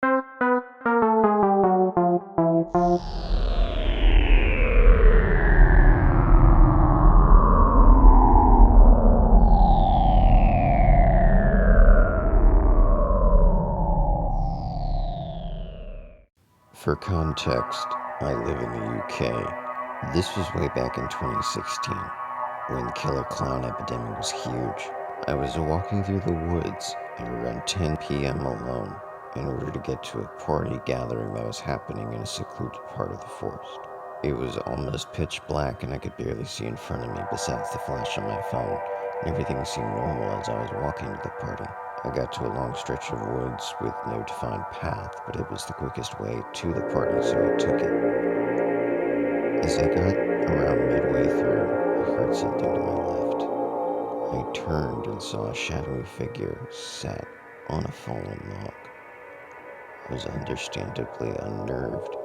For context, I live in the UK. This was way back in 2016, when the killer clown epidemic was huge. I was walking through the woods at around 10 p.m. alone in order to get to a party gathering that was happening in a secluded part of the forest. It was almost pitch black and I could barely see in front of me besides the flash on my phone, and everything seemed normal as I was walking to the party. I got to a long stretch of woods with no defined path, but it was the quickest way to the party, so I took it. As I got around midway through, I heard something to my left. I turned and saw a shadowy figure sat on a fallen log. I was understandably unnerved,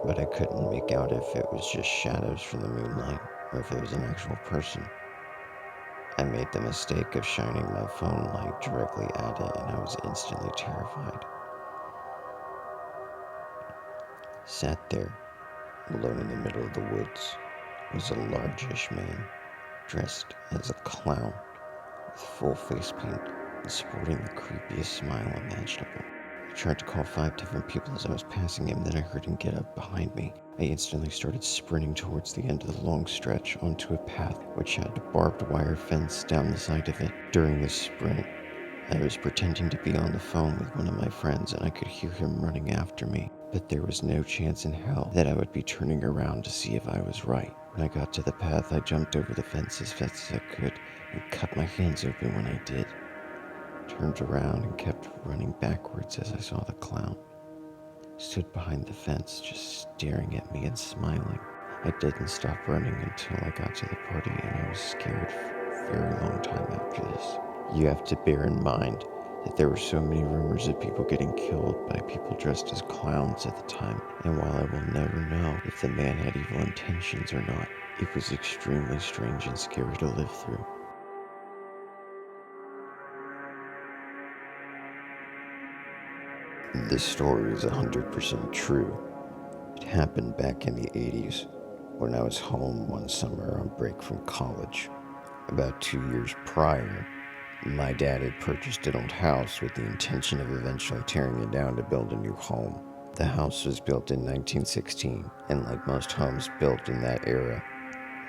but I couldn't make out if it was just shadows from the moonlight or if it was an actual person. I made the mistake of shining my phone light directly at it, and I was instantly terrified. Sat there, alone in the middle of the woods, was a largish man, dressed as a clown, with full face paint and sporting the creepiest smile imaginable. I tried to call 5 different people as I was passing him, then I heard him get up behind me. I instantly started sprinting towards the end of the long stretch onto a path which had a barbed wire fence down the side of it. During this sprint, I was pretending to be on the phone with one of my friends and I could hear him running after me, but there was no chance in hell that I would be turning around to see if I was right. When I got to the path, I jumped over the fence as fast as I could and cut my hands open when I did. Turned around and kept running backwards as I saw the clown. Stood behind the fence, just staring at me and smiling. I didn't stop running until I got to the party, and I was scared for a very long time after this. You have to bear in mind that there were so many rumors of people getting killed by people dressed as clowns at the time, and while I will never know if the man had evil intentions or not, it was extremely strange and scary to live through. This story is 100% true. It happened back in the 80s when I was home one summer on break from college. About 2 years prior, my dad had purchased an old house with the intention of eventually tearing it down to build a new home. The house was built in 1916, and like most homes built in that era,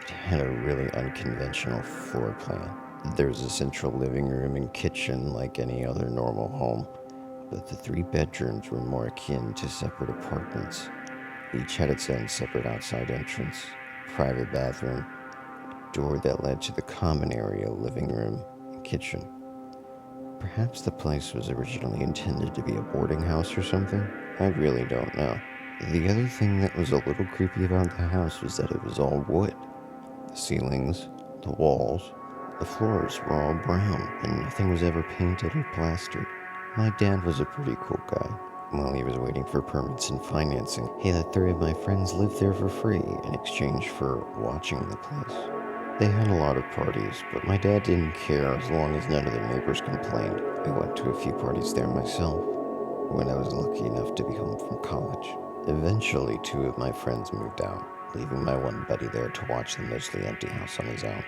it had a really unconventional floor plan. There was a central living room and kitchen like any other normal home, but the 3 bedrooms were more akin to separate apartments. Each had its own separate outside entrance, private bathroom, door that led to the common area, living room, and kitchen. Perhaps the place was originally intended to be a boarding house or something? I really don't know. The other thing that was a little creepy about the house was that it was all wood. The ceilings, the walls, the floors were all brown, and nothing was ever painted or plastered. My dad was a pretty cool guy. While he was waiting for permits and financing, he let 3 of my friends live there for free in exchange for watching the place. They had a lot of parties, but my dad didn't care as long as none of the neighbors complained. I went to a few parties there myself when I was lucky enough to be home from college. Eventually, 2 of my friends moved out, leaving my one buddy there to watch the mostly empty house on his own.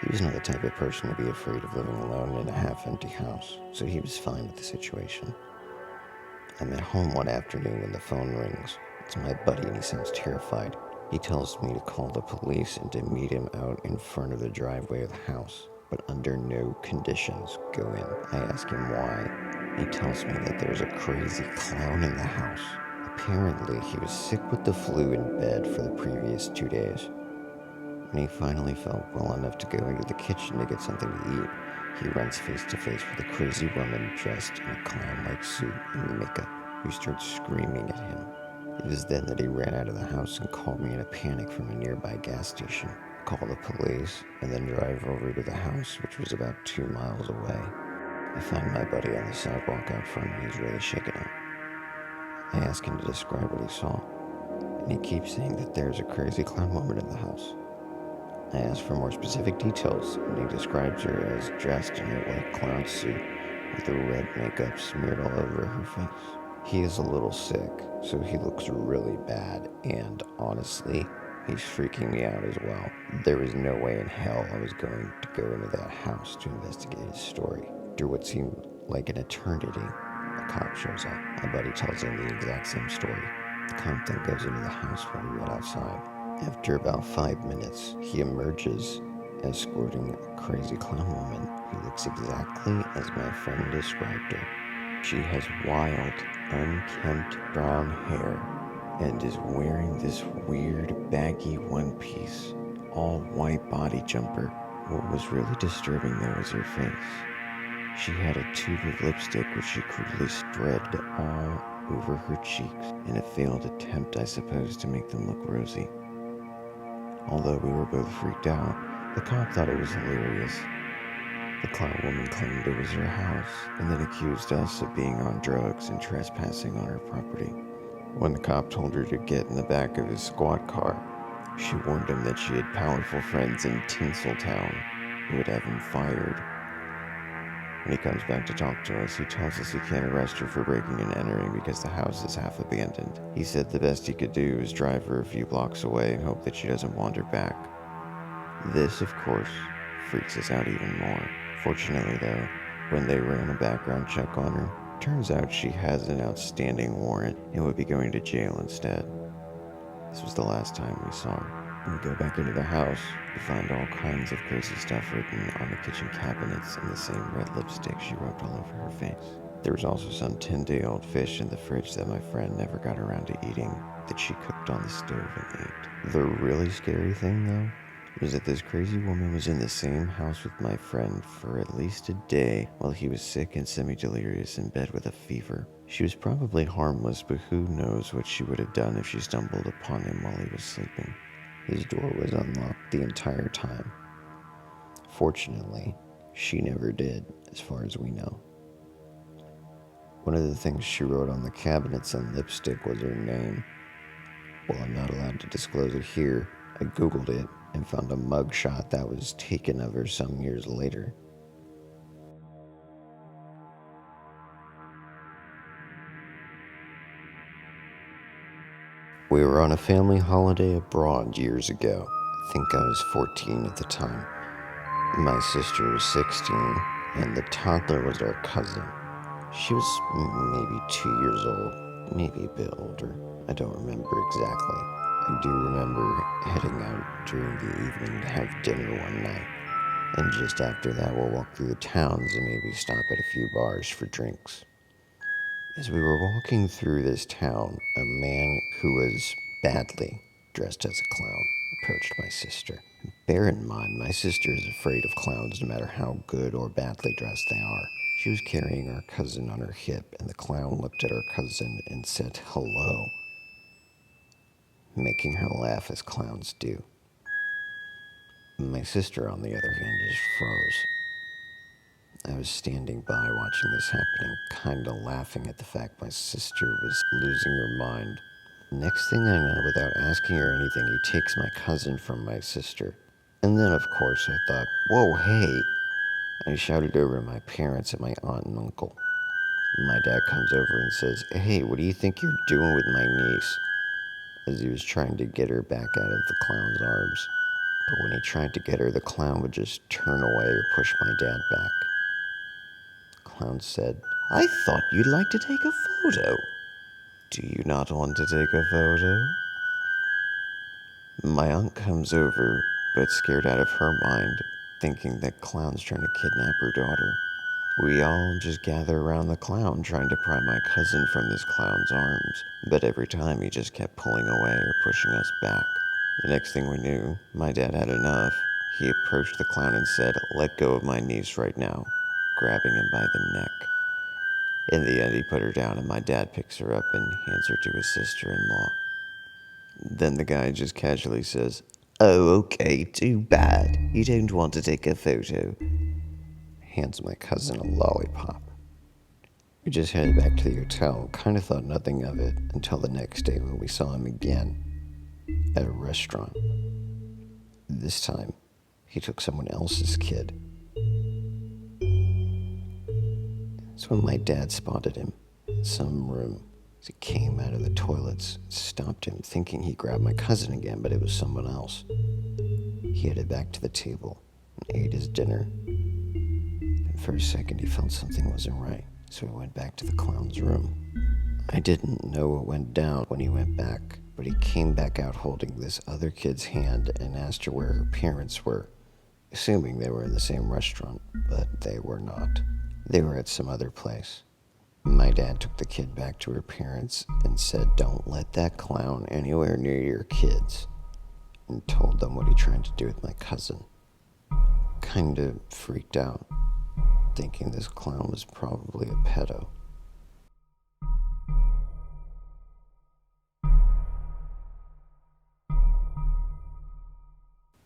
He was not the type of person to be afraid of living alone in a half-empty house, so he was fine with the situation. I'm at home one afternoon when the phone rings. It's my buddy and he sounds terrified. He tells me to call the police and to meet him out in front of the driveway of the house, but under no conditions go in. I ask him why. He tells me that there's a crazy clown in the house. Apparently, he was sick with the flu in bed for the previous 2 days. When he finally felt well enough to go into the kitchen to get something to eat, he runs face to face with a crazy woman dressed in a clown-like suit and makeup, who starts screaming at him. It was then that he ran out of the house and called me in a panic from a nearby gas station. Call the police, and then drive over to the house, which was about 2 miles away. I find my buddy on the sidewalk out front and he's really shaken up. I ask him to describe what he saw, and he keeps saying that there's a crazy clown woman in the house. I ask for more specific details, and he describes her as dressed in a white clown suit with the red makeup smeared all over her face. He is a little sick, so he looks really bad, and honestly, he's freaking me out as well. There was no way in hell I was going to go into that house to investigate his story. After what seemed like an eternity, a cop shows up. My buddy tells him the exact same story. The cop then goes into the house while we wait outside. After about 5 minutes, he emerges, escorting a crazy clown woman who looks exactly as my friend described her. She has wild, unkempt brown hair and is wearing this weird baggy one piece, all white body jumper. What was really disturbing though was her face. She had a tube of lipstick which she crudely spread all over her cheeks in a failed attempt, I suppose, to make them look rosy. Although we were both freaked out, the cop thought it was hilarious. The clown woman claimed it was her house and then accused us of being on drugs and trespassing on her property. When the cop told her to get in the back of his squad car, she warned him that she had powerful friends in Tinseltown who would have him fired. When he comes back to talk to us, he tells us he can't arrest her for breaking and entering because the house is half abandoned. He said the best he could do is drive her a few blocks away and hope that she doesn't wander back. This, of course, freaks us out even more. Fortunately, though, when they ran a background check on her, turns out she has an outstanding warrant and would be going to jail instead. This was the last time we saw her. When we go back into the house, we find all kinds of crazy stuff written on the kitchen cabinets and the same red lipstick she rubbed all over her face. There was also some 10-day-old fish in the fridge that my friend never got around to eating that she cooked on the stove and ate. The really scary thing, though, was that this crazy woman was in the same house with my friend for at least a day while he was sick and semi-delirious in bed with a fever. She was probably harmless, but who knows what she would have done if she stumbled upon him while he was sleeping. His door was unlocked the entire time. Fortunately, she never did, as far as we know. One of the things she wrote on the cabinets and lipstick was her name. While I'm not allowed to disclose it here, I googled it and found a mugshot that was taken of her some years later. We were on a family holiday abroad years ago. I think I was 14 at the time. My sister was 16, and the toddler was our cousin. She was maybe 2 years old, maybe a bit older. I don't remember exactly. I do remember heading out during the evening to have dinner one night. And just after that, we'll walk through the towns and maybe stop at a few bars for drinks. As we were walking through this town, a man who was badly dressed as a clown approached my sister. Bear in mind, my sister is afraid of clowns no matter how good or badly dressed they are. She was carrying our cousin on her hip, and the clown looked at our cousin and said hello, making her laugh as clowns do. My sister, on the other hand, just froze. I was standing by watching this happening, kinda laughing at the fact my sister was losing her mind. Next thing I know, without asking her anything, he takes my cousin from my sister. And then, of course, I thought, whoa, hey! I shouted over to my parents and my aunt and uncle. My dad comes over and says, hey, what do you think you're doing with my niece? As he was trying to get her back out of the clown's arms. But when he tried to get her, the clown would just turn away or push my dad back. The clown said, I thought you'd like to take a photo. Do you not want to take a photo? My aunt comes over, but scared out of her mind, thinking that clown's trying to kidnap her daughter. We all just gather around the clown trying to pry my cousin from this clown's arms, but every time he just kept pulling away or pushing us back. The next thing we knew, my dad had enough. He approached the clown and said, let go of my niece right now, grabbing him by the neck. In the end, he put her down and my dad picks her up and hands her to his sister-in-law. Then the guy just casually says, oh, okay, too bad. You don't want to take a photo. Hands my cousin a lollipop. We just headed back to the hotel, kind of thought nothing of it until the next day when we saw him again at a restaurant. This time, he took someone else's kid. That's when my dad spotted him in some room As he came out of the toilets, it stopped him, thinking he grabbed my cousin again, but it was someone else. He headed back to the table and ate his dinner. And for a second, he felt something wasn't right, so he went back to the clown's room. I didn't know what went down when he went back, but he came back out holding this other kid's hand and asked her where her parents were, assuming they were in the same restaurant, but they were not. They were at some other place. My dad took the kid back to her parents and said, "Don't let that clown anywhere near your kids," and told them what he tried to do with my cousin. Kinda freaked out, thinking this clown was probably a pedo.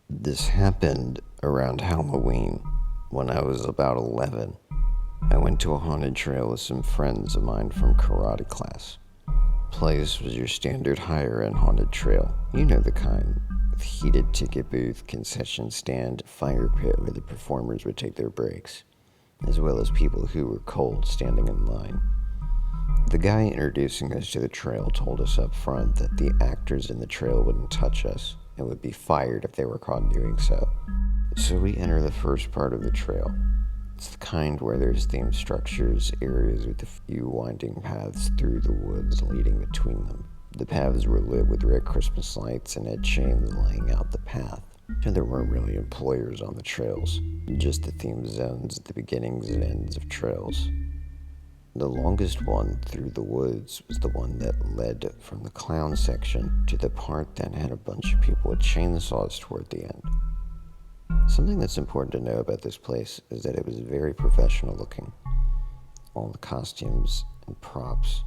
This happened around Halloween when I was about 11. I went to a haunted trail with some friends of mine from karate class. Place was your standard higher-end haunted trail. You know the kind, with heated ticket booth, concession stand, fire pit where the performers would take their breaks, as well as people who were cold standing in line. The guy introducing us to the trail told us up front that the actors in the trail wouldn't touch us and would be fired if they were caught doing so. So we enter the first part of the trail. It's the kind where there's themed structures, areas with a few winding paths through the woods leading between them. The paths were lit with red Christmas lights and had chains laying out the path. And there weren't really employers on the trails, just the themed zones at the beginnings and ends of trails. The longest one through the woods was the one that led from the clown section to the part that had a bunch of people with chainsaws toward the end. Something that's important to know about this place is that it was very professional looking. All the costumes and props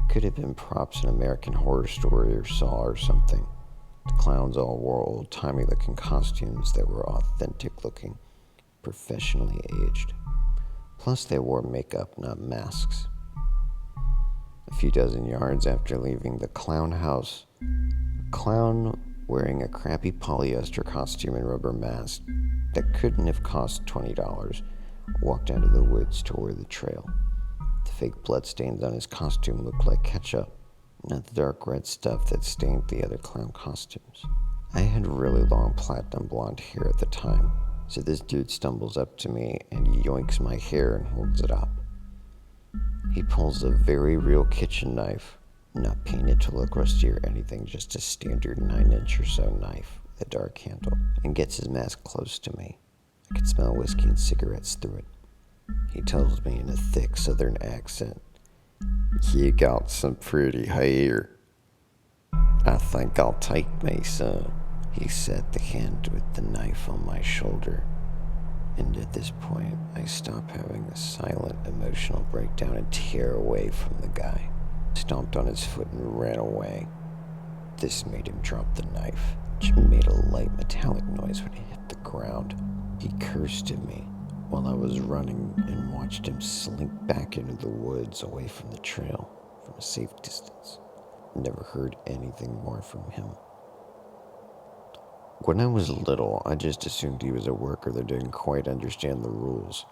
could have been props in American Horror Story or Saw or something. The clowns all wore old-timey looking costumes that were authentic looking, professionally aged. Plus they wore makeup, not masks. A few dozen yards after leaving the clown house, a clown wearing a crappy polyester costume and rubber mask that couldn't have cost $20 walked out of the woods toward the trail. The fake bloodstains on his costume looked like ketchup, not the dark red stuff that stained the other clown costumes. I had really long platinum blonde hair at the time, so this dude stumbles up to me and yoinks my hair and holds it up. He pulls a very real kitchen knife, not painted to look rusty or anything, just a standard 9-inch or so knife with a dark handle, and gets his mask close to me. I could smell whiskey and cigarettes through it. He tells me in a thick southern accent, "You got some pretty hair. I think I'll take me some." He set the hand with the knife on my shoulder, and at this point, I stop having a silent emotional breakdown and tear away from the guy. Stomped on his foot and ran away. This made him drop the knife, which made a light metallic noise when it hit the ground. He cursed at me while I was running and watched him slink back into the woods away from the trail from a safe distance. Never heard anything more from him. When I was little, I just assumed he was a worker that didn't quite understand the rules.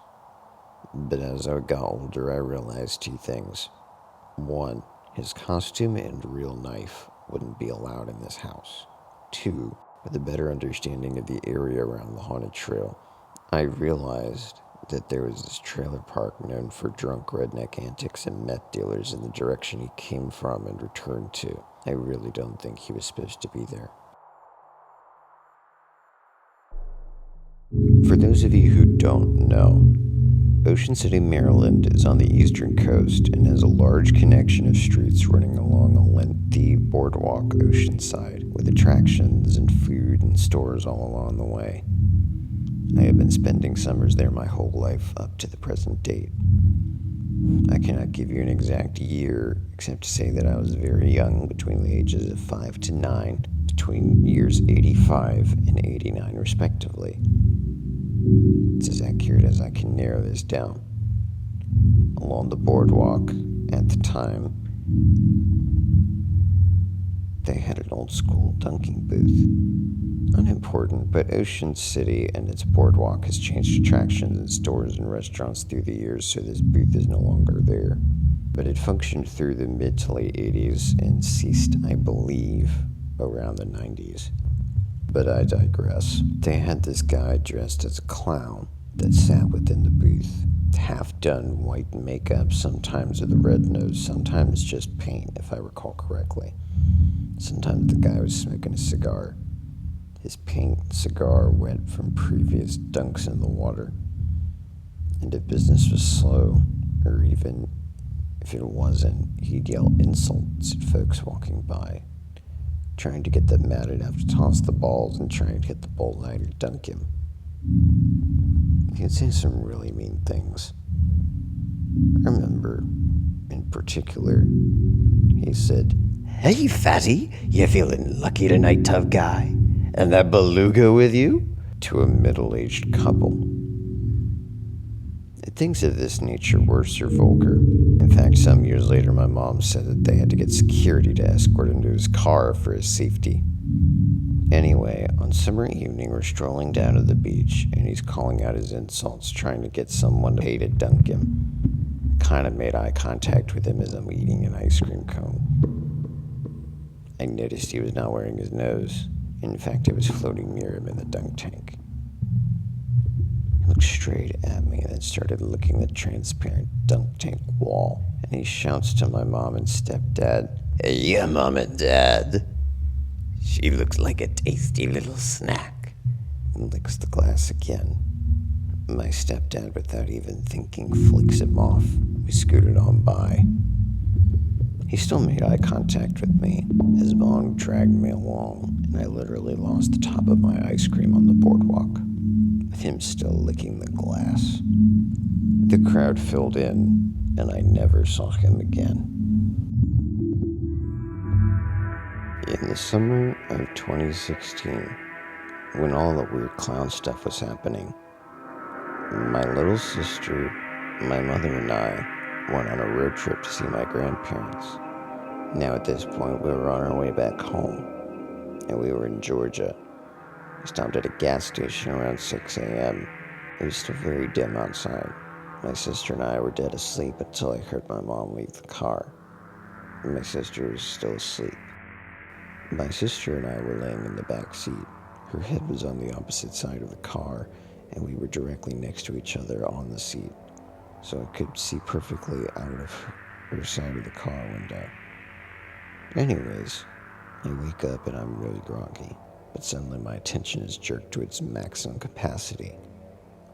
But as I got older, I realized two things. One, his costume and real knife wouldn't be allowed in this house. Two, with a better understanding of the area around the haunted trail, I realized that there was this trailer park known for drunk redneck antics and meth dealers in the direction he came from and returned to. I really don't think he was supposed to be there. For those of you who don't know, Ocean City, Maryland is on the eastern coast and has a large connection of streets running along a lengthy boardwalk oceanside with attractions and food and stores all along the way. I have been spending summers there my whole life up to the present date. I cannot give you an exact year except to say that I was very young, between the ages of 5 to 9, between years 85 and 89 respectively. It's as accurate as I can narrow this down. Along the boardwalk, at the time, they had an old school dunking booth. Unimportant, but Ocean City and its boardwalk has changed attractions and stores and restaurants through the years, so this booth is no longer there. but it functioned through the mid to late 80s and ceased, I believe, around the 90s. But I digress. They had this guy dressed as a clown that sat within the booth, half done white makeup, sometimes with a red nose, sometimes just paint, if I recall correctly. Sometimes the guy was smoking a cigar, his paint cigar wet from previous dunks in the water. And if business was slow, or even if it wasn't, he'd yell insults at folks walking by, trying to get them mad enough to toss the balls and trying to hit the bullseye or dunk him. He'd say some really mean things. I remember, in particular, he said, "Hey, fatty, you feeling lucky tonight, tough guy? And that beluga with you?" to a middle-aged couple. Things of this nature were so vulgar. In fact, some years later, my mom said that they had to get security to escort him to his car for his safety. Anyway, on summer evening, we're strolling down to the beach, and he's calling out his insults, trying to get someone to pay to dunk him. Kind of made eye contact with him as I'm eating an ice cream cone. I noticed he was not wearing his nose. In fact, it was floating near him in the dunk tank. He looked straight at me and then started licking the transparent dunk tank wall. And he shouts to my mom and stepdad, "Hey, yeah, Mom and Dad. She looks like a tasty little snack." And licks the glass again. My stepdad, without even thinking, flicks him off. We scooted on by. He still made eye contact with me as Bong dragged me along, and I literally lost the top of my ice cream on the boardwalk, with him still licking the glass. The crowd filled in, and I never saw him again. In the summer of 2016, when all the weird clown stuff was happening, my little sister, my mother, and I went on a road trip to see my grandparents. Now at this point, we were on our way back home, and we were in Georgia. We stopped at a gas station around 6 a.m. It was still very dim outside. My sister and I were dead asleep until I heard my mom leave the car. My sister was still asleep. My sister and I were laying in the back seat. Her head was on the opposite side of the car, and we were directly next to each other on the seat, so I could see perfectly out of her side of the car window. Anyways, I wake up and I'm really groggy, but suddenly my attention is jerked to its maximum capacity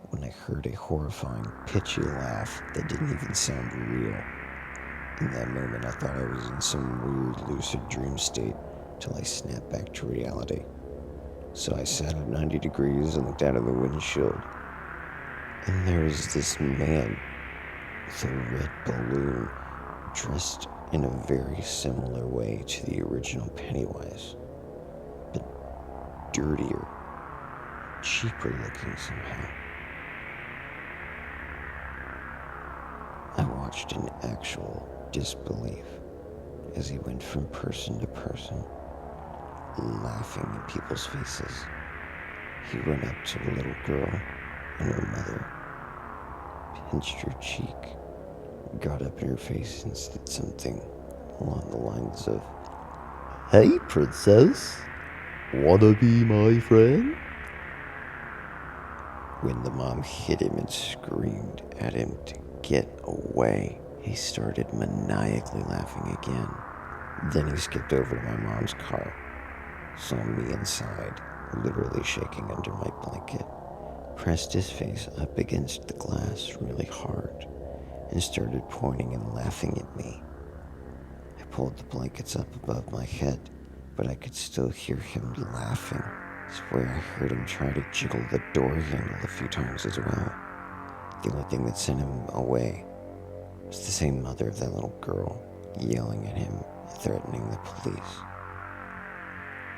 when I heard a horrifying, pitchy laugh that didn't even sound real. In that moment, I thought I was in some weird, lucid dream state till I snapped back to reality. So I sat at 90 degrees and looked out of the windshield, and there was this man with a red balloon dressed in a very similar way to the original Pennywise, but dirtier, cheaper looking somehow. I watched in actual disbelief as he went from person to person, laughing in people's faces. He went up to a little girl and her mother, pinched her cheek, got up in her face and said something along the lines of, "Hey, princess, wanna be my friend?" When the mom hit him and screamed at him to get away, he started maniacally laughing again. Then he skipped over to my mom's car, saw me inside, literally shaking under my blanket, pressed his face up against the glass really hard, and started pointing and laughing at me. I pulled the blankets up above my head, but I could still hear him laughing. I swear I heard him try to jiggle the door handle a few times as well. The only thing that sent him away was the same mother of that little girl yelling at him, threatening the police.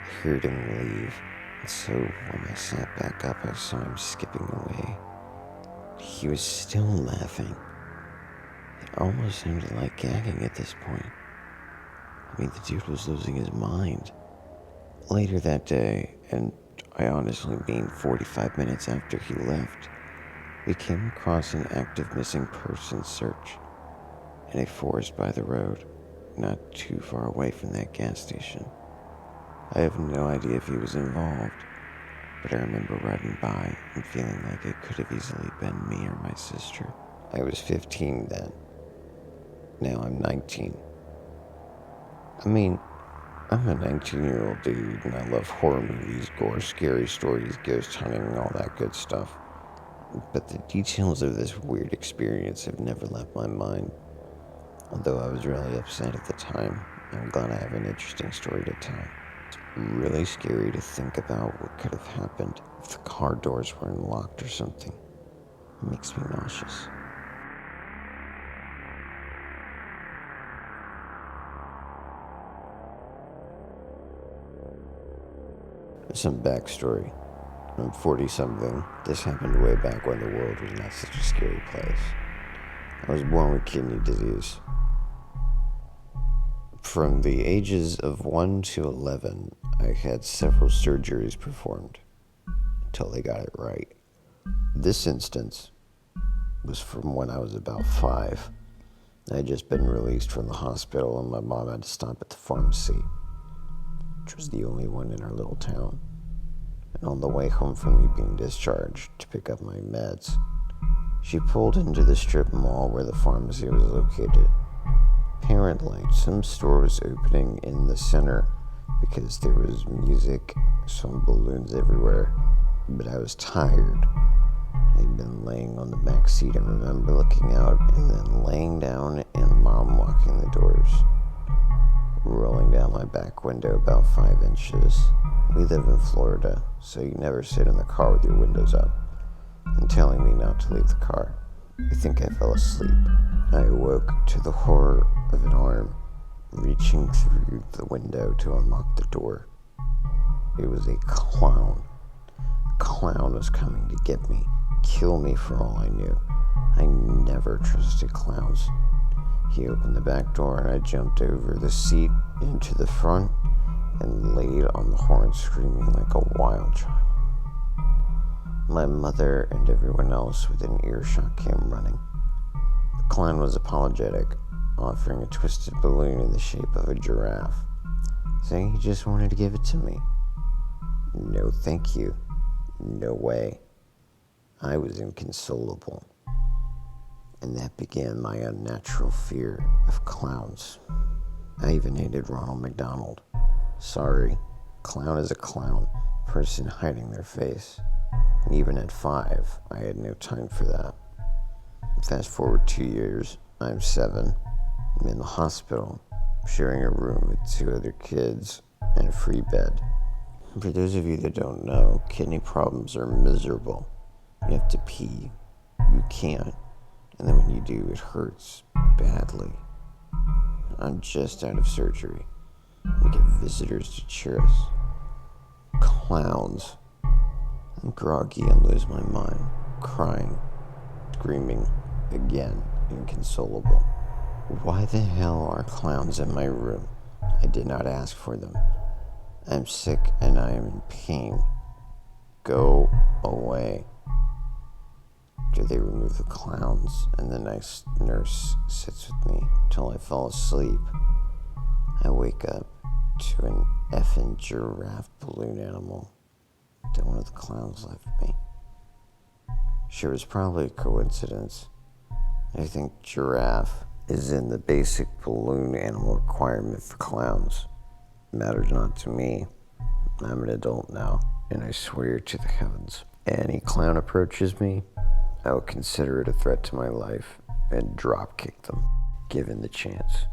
I heard him leave, and so when I sat back up, I saw him skipping away. He was still laughing. It almost sounded like gagging at this point. I mean, the dude was losing his mind. Later that day, and I honestly mean 45 minutes after he left, we came across an active missing persons search. in a forest by the road, not too far away from that gas station. I have no idea if he was involved, but I remember riding by and feeling like it could have easily been me or my sister. I was 15 then. Now I'm 19. I mean, I'm a 19-year-old dude, and I love horror movies, gore, scary stories, ghost hunting, and all that good stuff. But the details of this weird experience have never left my mind. Although I was really upset at the time, I'm glad I have an interesting story to tell. It's really scary to think about what could have happened if the car doors were unlocked or something. It makes me nauseous. Some backstory. I'm 40-something. This happened way back when the world was not such a scary place. I was born with kidney disease. From the ages of 1 to 11, I had several surgeries performed until they got it right. This instance was from when I was about 5. I had just been released from the hospital, and my mom had to stop at the pharmacy, which was the only one in our little town. And on the way home from me being discharged to pick up my meds, she pulled into the strip mall where the pharmacy was located. Apparently, some store was opening in the center because there was music, some balloons everywhere, but I was tired. I'd been laying on the back seat. I remember looking out and then laying down and Mom locking the doors, rolling down my back window about 5 inches. We live in Florida, so you never sit in the car with your windows up, and telling me not to leave the car. I think I fell asleep. I awoke to the horror of an arm reaching through the window to unlock the door. It was a clown. A clown was coming to get me, kill me for all I knew. I never trusted clowns. He opened the back door and I jumped over the seat into the front and laid on the horn screaming like a wild child. My mother and everyone else within earshot came running. The clown was apologetic, offering a twisted balloon in the shape of a giraffe, saying he just wanted to give it to me. No thank you. No way. I was inconsolable. And that began my unnatural fear of clowns. I even hated Ronald McDonald. Sorry, clown is a clown, person hiding their face. And even at 5, I had no time for that. Fast forward 2 years, I'm 7. I'm in the hospital, sharing a room with 2 other kids and a free bed. For those of you that don't know, kidney problems are miserable. You have to pee, you can't, and then when you do, it hurts badly. I'm just out of surgery. We get visitors to cheer us. Clowns. I'm groggy and lose my mind, crying, screaming, again, inconsolable. Why the hell are clowns in my room? I did not ask for them. I'm sick and I am in pain. Go away. After they remove the clowns and the nice nurse sits with me till I fall asleep, I wake up to an effing giraffe balloon animal that one of the clowns left me. Sure, it's probably a coincidence. I think giraffe is in the basic balloon animal requirement for clowns. It matters not to me. I'm an adult now, and I swear to the heavens, any clown approaches me, I will consider it a threat to my life and drop kick them, given the chance.